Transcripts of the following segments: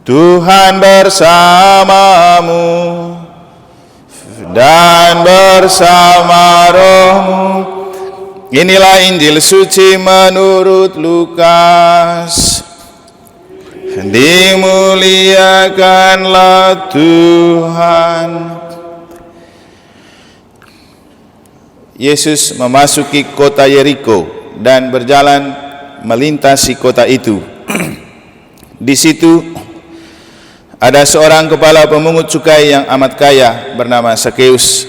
Tuhan bersamamu dan bersama rohmu. Inilah Injil suci menurut Lukas. Dimuliakanlah Tuhan. Yesus memasuki kota Yeriko dan berjalan melintasi kota itu. Di situ ada seorang kepala pemungut cukai yang amat kaya bernama Zakheus.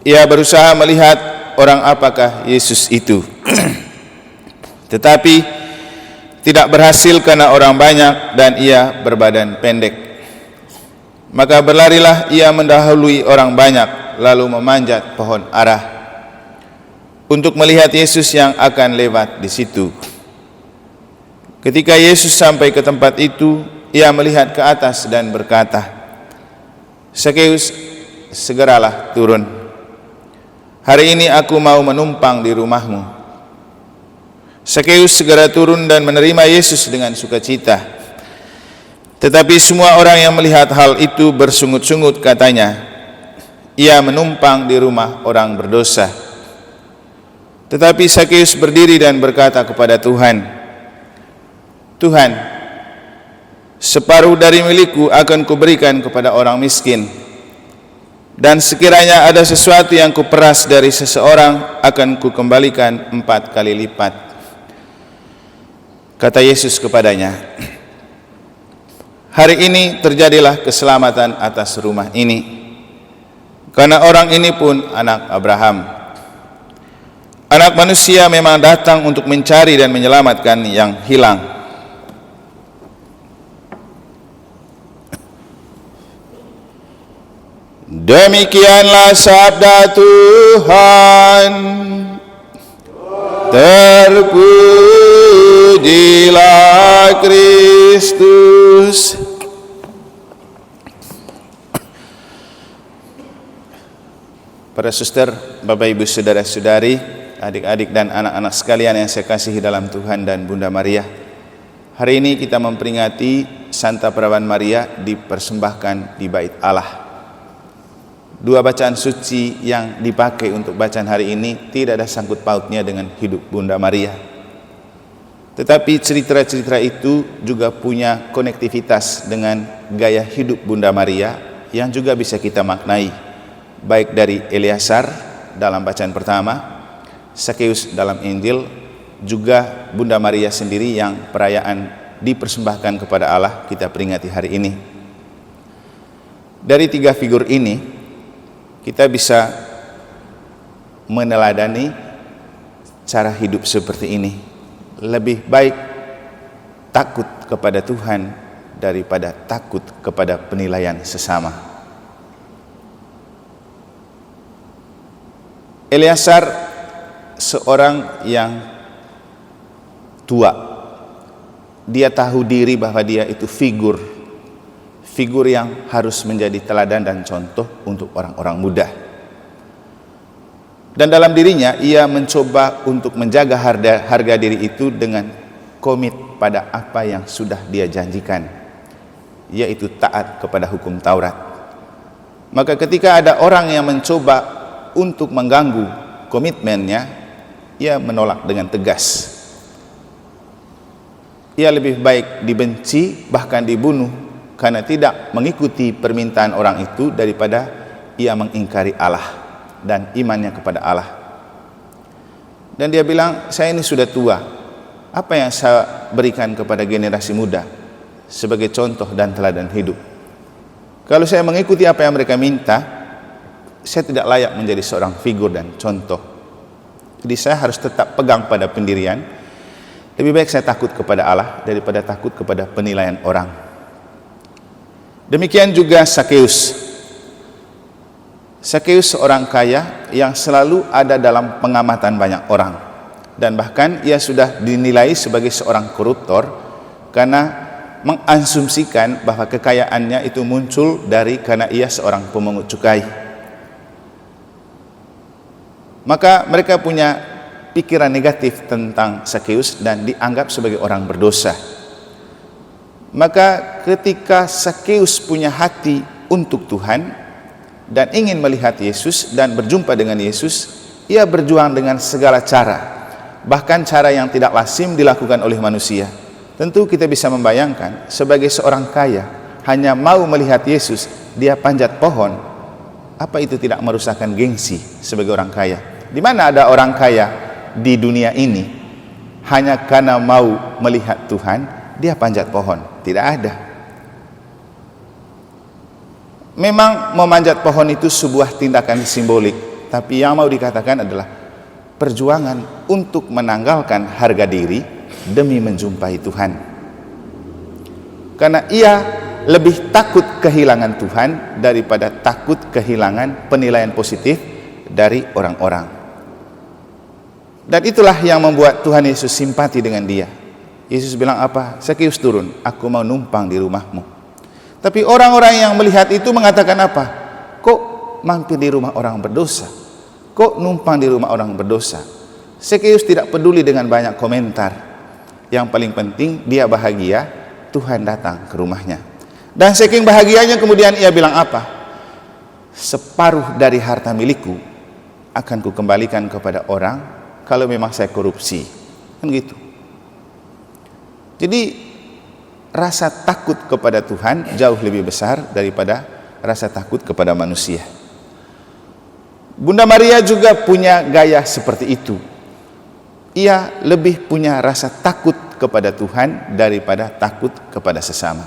Ia berusaha melihat orang apakah Yesus itu. Tetapi tidak berhasil karena orang banyak dan ia berbadan pendek. Maka berlarilah ia mendahului orang banyak, lalu memanjat pohon ara untuk melihat Yesus yang akan lewat di situ. Ketika Yesus sampai ke tempat itu, ia melihat ke atas dan berkata, "Zakheus, segeralah turun. Hari ini aku mau menumpang di rumahmu." Zakheus segera turun dan menerima Yesus dengan sukacita. Tetapi semua orang yang melihat hal itu bersungut-sungut, katanya, "Ia menumpang di rumah orang berdosa." Tetapi Zakheus berdiri dan berkata kepada Tuhan, "Tuhan, separuh dari milikku akan kuberikan kepada orang miskin. Dan sekiranya ada sesuatu yang kuperas dari seseorang, akan kukembalikan 4 kali lipat." Kata Yesus kepadanya, "Hari ini terjadilah keselamatan atas rumah ini, karena orang ini pun anak Abraham. Anak manusia memang datang untuk mencari dan menyelamatkan yang hilang." Demikianlah sabda Tuhan. Terpujilah Kristus. Para suster, Bapak Ibu, saudara-saudari, adik-adik dan anak-anak sekalian yang saya kasihi dalam Tuhan dan Bunda Maria, hari ini kita memperingati Santa Perawan Maria dipersembahkan di Bait Allah. Dua bacaan suci yang dipakai untuk bacaan hari ini tidak ada sangkut pautnya dengan hidup Bunda Maria. Tetapi cerita-cerita itu juga punya konektivitas dengan gaya hidup Bunda Maria yang juga bisa kita maknai, baik dari Eleazar dalam bacaan pertama, Zakheus dalam Injil, juga Bunda Maria sendiri yang perayaan dipersembahkan kepada Allah kita peringati hari ini. Dari tiga figur ini kita bisa meneladani cara hidup seperti ini. Lebih baik takut kepada Tuhan daripada takut kepada penilaian sesama. Eleazar seorang yang tua. Dia tahu diri bahwa dia itu figur yang harus menjadi teladan dan contoh untuk orang-orang muda. Dan dalam dirinya ia mencoba untuk menjaga harga diri itu dengan komit pada apa yang sudah dia janjikan, yaitu taat kepada hukum Taurat. Maka ketika ada orang yang mencoba untuk mengganggu komitmennya, ia menolak dengan tegas. Ia lebih baik dibenci, bahkan dibunuh, karena tidak mengikuti permintaan orang itu, daripada ia mengingkari Allah dan imannya kepada Allah. Dan dia bilang, "Saya ini sudah tua, apa yang saya berikan kepada generasi muda sebagai contoh dan teladan hidup? Kalau saya mengikuti apa yang mereka minta, saya tidak layak menjadi seorang figur dan contoh. Jadi saya harus tetap pegang pada pendirian. Lebih baik saya takut kepada Allah daripada takut kepada penilaian orang." Demikian juga Zakheus. Zakheus seorang kaya yang selalu ada dalam pengamatan banyak orang, dan bahkan ia sudah dinilai sebagai seorang koruptor karena mengasumsikan bahwa kekayaannya itu muncul karena ia seorang pemungut cukai. Maka mereka punya pikiran negatif tentang Zakheus dan dianggap sebagai orang berdosa. Maka ketika Sakeus punya hati untuk Tuhan dan ingin melihat Yesus dan berjumpa dengan Yesus, ia berjuang dengan segala cara, bahkan cara yang tidak lazim dilakukan oleh manusia. Tentu kita bisa membayangkan, sebagai seorang kaya hanya mau melihat Yesus, dia panjat pohon. Apa itu tidak merusakkan gengsi sebagai orang kaya? Di mana ada orang kaya di dunia ini hanya karena mau melihat Tuhan dia panjat pohon? Tidak ada. Memang memanjat pohon itu sebuah tindakan simbolik, tapi yang mau dikatakan adalah perjuangan untuk menanggalkan harga diri demi menjumpai Tuhan. Karena ia lebih takut kehilangan Tuhan daripada takut kehilangan penilaian positif dari orang-orang. Dan itulah yang membuat Tuhan Yesus simpati dengan dia. Yesus bilang apa? Sakeus turun, aku mau numpang di rumahmu. Tapi orang-orang yang melihat itu mengatakan apa? Kok mampir di rumah orang berdosa? Kok numpang di rumah orang berdosa? Sakeus tidak peduli dengan banyak komentar. Yang paling penting dia bahagia, Tuhan datang ke rumahnya. Dan saking bahagianya kemudian ia bilang apa? Separuh dari harta milikku akan kukembalikan kepada orang kalau memang saya korupsi. Kan gitu. Jadi rasa takut kepada Tuhan jauh lebih besar daripada rasa takut kepada manusia. Bunda Maria juga punya gaya seperti itu. Ia lebih punya rasa takut kepada Tuhan daripada takut kepada sesama.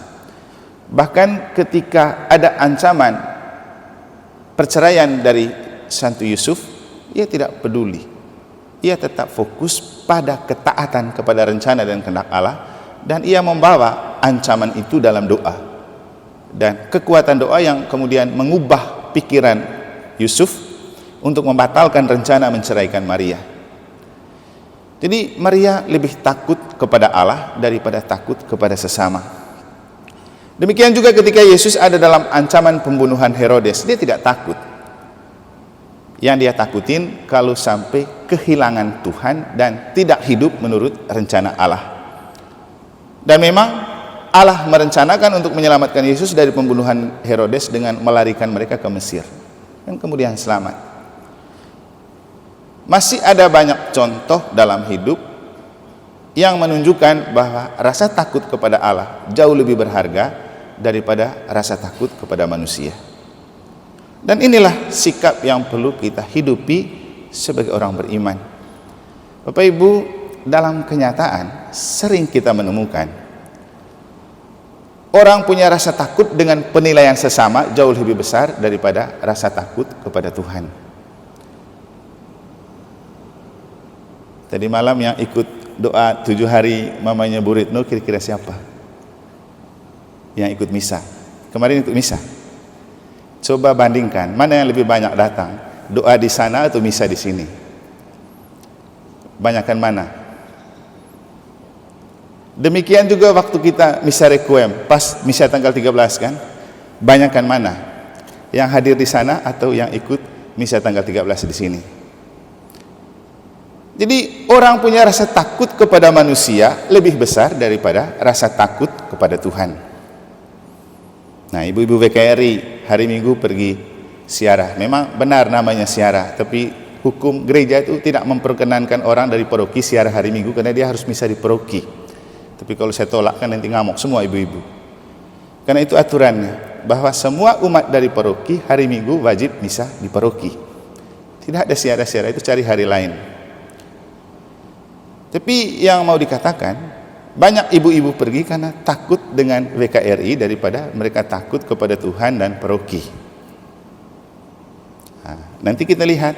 Bahkan ketika ada ancaman perceraian dari Santo Yusuf, ia tidak peduli. Ia tetap fokus pada ketaatan kepada rencana dan kehendak Allah, dan ia membawa ancaman itu dalam doa. Dan kekuatan doa yang kemudian mengubah pikiran Yusuf untuk membatalkan rencana menceraikan Maria. Jadi Maria lebih takut kepada Allah daripada takut kepada sesama. Demikian juga ketika Yesus ada dalam ancaman pembunuhan Herodes, dia tidak takut. Yang dia takutin kalau sampai kehilangan Tuhan dan tidak hidup menurut rencana Allah. Dan memang Allah merencanakan untuk menyelamatkan Yesus dari pembunuhan Herodes dengan melarikan mereka ke Mesir, dan kemudian selamat. Masih ada banyak contoh dalam hidup yang menunjukkan bahwa rasa takut kepada Allah jauh lebih berharga daripada rasa takut kepada manusia. Dan inilah sikap yang perlu kita hidupi sebagai orang beriman. Bapak Ibu, dalam kenyataan sering kita menemukan orang punya rasa takut dengan penilaian sesama jauh lebih besar daripada rasa takut kepada Tuhan. Tadi malam yang ikut doa 7 hari mamanya Bu Retno kira-kira siapa? Yang ikut misa. Kemarin ikut misa. Coba bandingkan, mana yang lebih banyak datang? Doa di sana atau misa di sini? Banyakan mana? Demikian juga waktu kita misa requiem, pas misa tanggal 13 kan? Banyakan mana? Yang hadir di sana atau yang ikut misa tanggal 13 di sini? Jadi orang punya rasa takut kepada manusia lebih besar daripada rasa takut kepada Tuhan. Nah, ibu-ibu VKRI hari Minggu pergi siarah. Memang benar namanya siarah, tapi hukum gereja itu tidak memperkenankan orang dari paroki siarah hari Minggu karena dia harus misa di paroki. Tapi kalau saya tolak kan nanti ngamuk semua ibu-ibu. Karena itu aturannya, bahwa semua umat dari paroki hari Minggu wajib misa di paroki. Tidak ada siarah-siarah, itu cari hari lain. Tapi yang mau dikatakan, banyak ibu-ibu pergi karena takut dengan VKRI daripada mereka takut kepada Tuhan dan paroki. Nah, nanti kita lihat,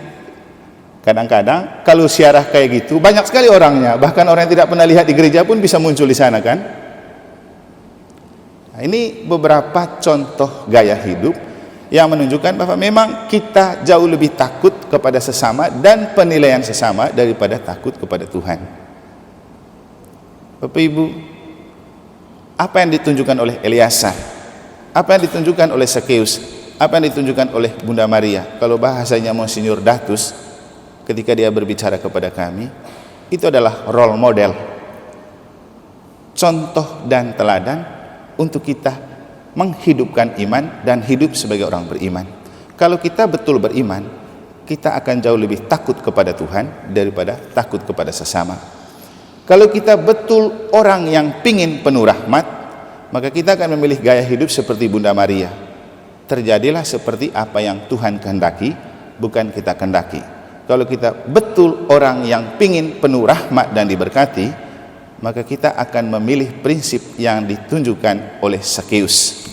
kadang-kadang kalau siarah kayak gitu banyak sekali orangnya, bahkan orang yang tidak pernah lihat di gereja pun bisa muncul di sana kan. Nah, ini beberapa contoh gaya hidup yang menunjukkan bahwa memang kita jauh lebih takut kepada sesama dan penilaian sesama daripada takut kepada Tuhan. Bapak Ibu, apa yang ditunjukkan oleh Eliasar, apa yang ditunjukkan oleh Sakeus, apa yang ditunjukkan oleh Bunda Maria, kalau bahasanya Monsinyur Datus ketika dia berbicara kepada kami, itu adalah role model, contoh dan teladan untuk kita menghidupkan iman dan hidup sebagai orang beriman. Kalau kita betul beriman, kita akan jauh lebih takut kepada Tuhan daripada takut kepada sesama. Kalau kita betul orang yang pingin penuh rahmat, maka kita akan memilih gaya hidup seperti Bunda Maria. Terjadilah seperti apa yang Tuhan kehendaki, bukan kita kehendaki. Kalau kita betul orang yang pingin penuh rahmat dan diberkati, maka kita akan memilih prinsip yang ditunjukkan oleh Sakeus.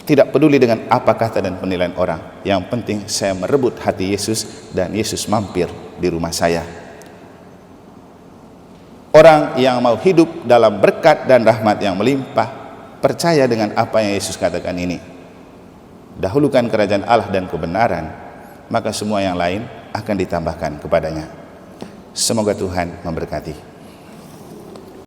Tidak peduli dengan apa kata dan penilaian orang, yang penting saya merebut hati Yesus dan Yesus mampir di rumah saya. Orang yang mau hidup dalam berkat dan rahmat yang melimpah, percaya dengan apa yang Yesus katakan ini. Dahulukan kerajaan Allah dan kebenaran, maka semua yang lain akan ditambahkan kepadanya. Semoga Tuhan memberkati.